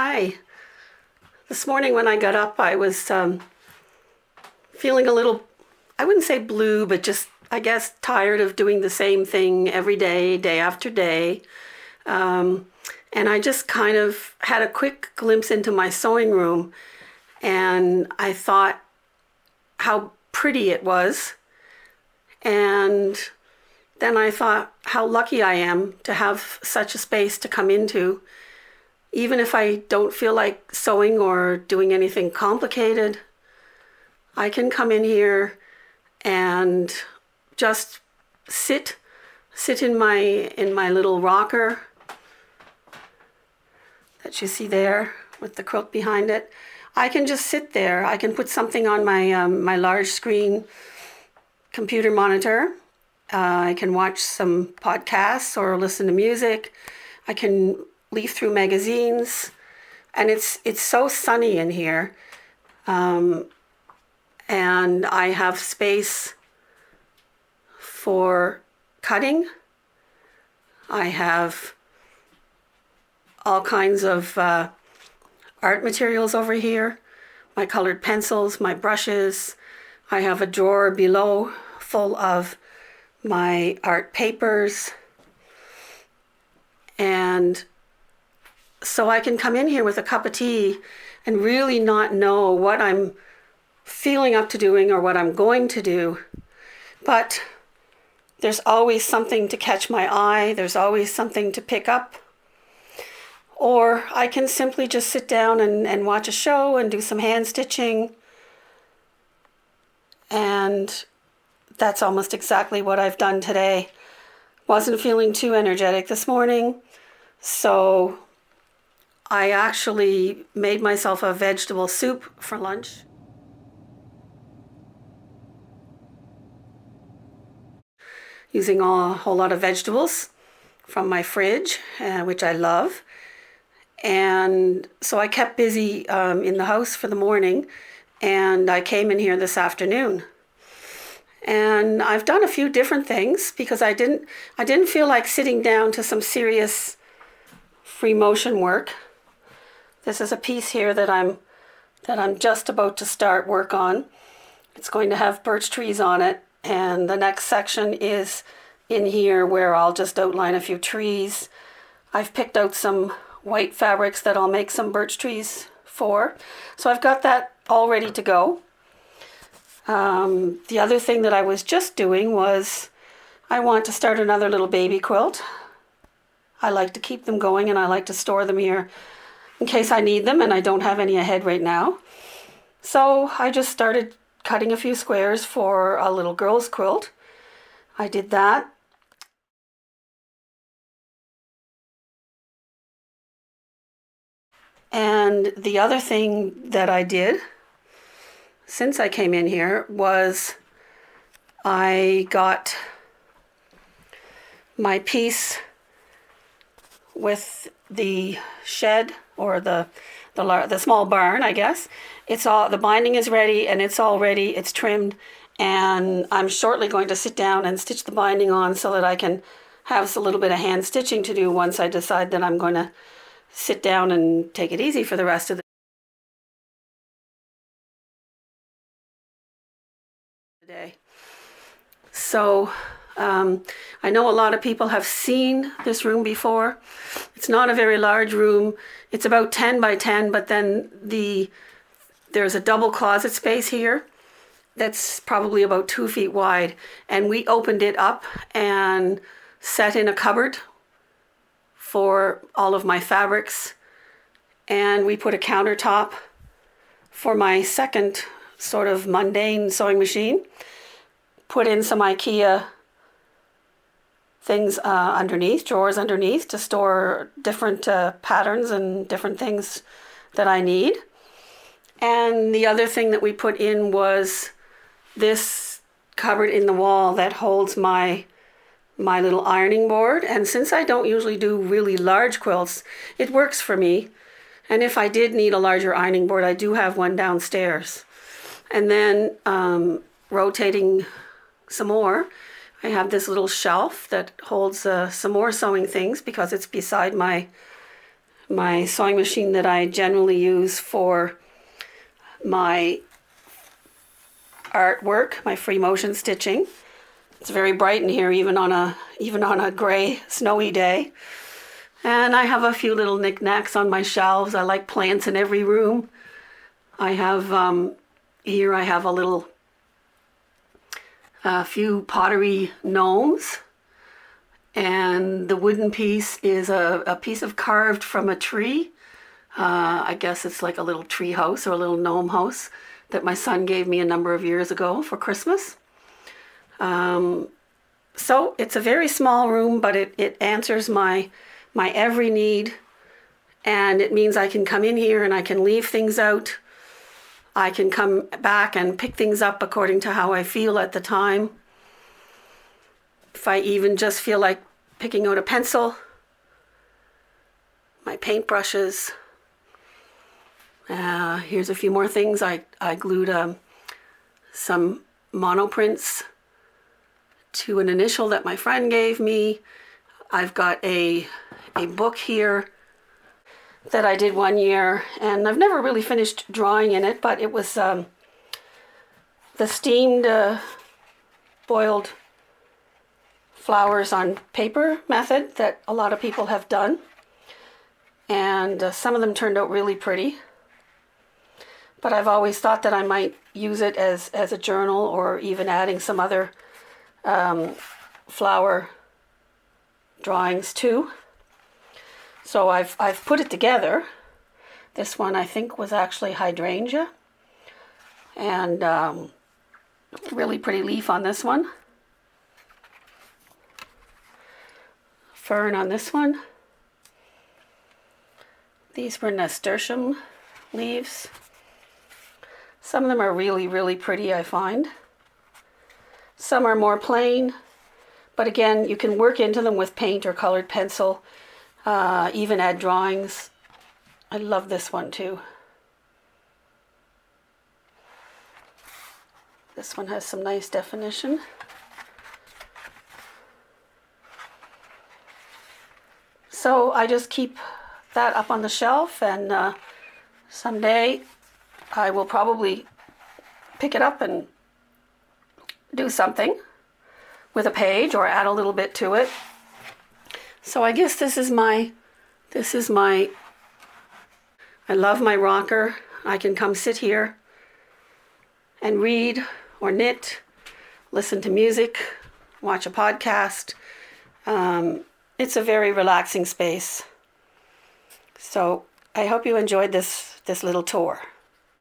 Hi. This morning when I got up, I was feeling a little, I wouldn't say blue, but just, I guess, tired of doing the same thing every day, day after day. And I just kind of had a quick glimpse into my sewing room, and I thought how pretty it was. And then I thought how lucky I am to have such a space to come into. Even if I don't feel like sewing or doing anything complicated, I can come in here and just sit in my little rocker that you see there with the quilt behind it. I can just sit there. I can put something on my large screen computer monitor. I can watch some podcasts or listen to music. I can leaf through magazines, and it's so sunny in here, and I have space for cutting. I have all kinds of art materials over here, my colored pencils, my brushes. I have a drawer below full of my art papers, and so I can come in here with a cup of tea and really not know what I'm feeling up to doing or what I'm going to do. But there's always something to catch my eye. There's always something to pick up. Or I can simply just sit down and watch a show and do some hand stitching. And that's almost exactly what I've done today. Wasn't feeling too energetic this morning, so I actually made myself a vegetable soup for lunch. Using a whole lot of vegetables from my fridge, which I love. And so I kept busy in the house for the morning, and I came in here this afternoon. And I've done a few different things because I didn't feel like sitting down to some serious free motion work. This is a piece here that I'm just about to start work on. It's going to have birch trees on it, and the next section is in here where I'll just outline a few trees. I've picked out some white fabrics that I'll make some birch trees for. So I've got that all ready to go. The other thing that I was just doing was I want to start another little baby quilt. I like to keep them going, and I like to store them here in case I need them, and I don't have any ahead right now. So I just started cutting a few squares for a little girl's quilt. I did that. And the other thing that I did since I came in here was I got my piece with the shed, or the small barn, I guess. It's all, the binding is ready, and it's all ready. It's trimmed, and I'm shortly going to sit down and stitch the binding on so that I can have a little bit of hand stitching to do once I decide that I'm going to sit down and take it easy for the rest of the day. So I know a lot of people have seen this room before. It's not a very large room. It's about 10 by 10, but then there's a double closet space here that's probably about 2 feet wide. And we opened it up and set in a cupboard for all of my fabrics. And we put a countertop for my second sort of mundane sewing machine. Put in some IKEA things underneath, drawers underneath, to store different patterns and different things that I need. And the other thing that we put in was this cupboard in the wall that holds my little ironing board. And since I don't usually do really large quilts, it works for me. And if I did need a larger ironing board, I do have one downstairs. And then rotating some more, I have this little shelf that holds some more sewing things because it's beside my my sewing machine that I generally use for my artwork, my free motion stitching. It's very bright in here, even on a gray, snowy day. And I have a few little knickknacks on my shelves. I like plants in every room. I have here I have a few pottery gnomes, and the wooden piece is a piece of carved from a tree. I guess it's like a little tree house or a little gnome house that my son gave me a number of years ago for Christmas. So it's a very small room, but it answers my every need, and it means I can come in here and I can leave things out. I can come back and pick things up according to how I feel at the time. If I even just feel like picking out a pencil, my paintbrushes. Here's a few more things. I glued some monoprints to an initial that my friend gave me. I've got a book here that I did one year, and I've never really finished drawing in it, but it was the steamed boiled flowers on paper method that a lot of people have done, and some of them turned out really pretty. But I've always thought that I might use it as a journal, or even adding some other flower drawings too. So I've put it together. This one I think was actually hydrangea, and really pretty leaf on this one. Fern on this one. These were nasturtium leaves. Some of them are really, really pretty, I find. Some are more plain, but again, you can work into them with paint or colored pencil, even add drawings. I love this one too. This one has some nice definition. So I just keep that up on the shelf, and someday I will probably pick it up and do something with a page or add a little bit to it. So I guess this is my, I love my rocker. I can come sit here and read or knit, listen to music, watch a podcast. It's a very relaxing space. So I hope you enjoyed this little tour.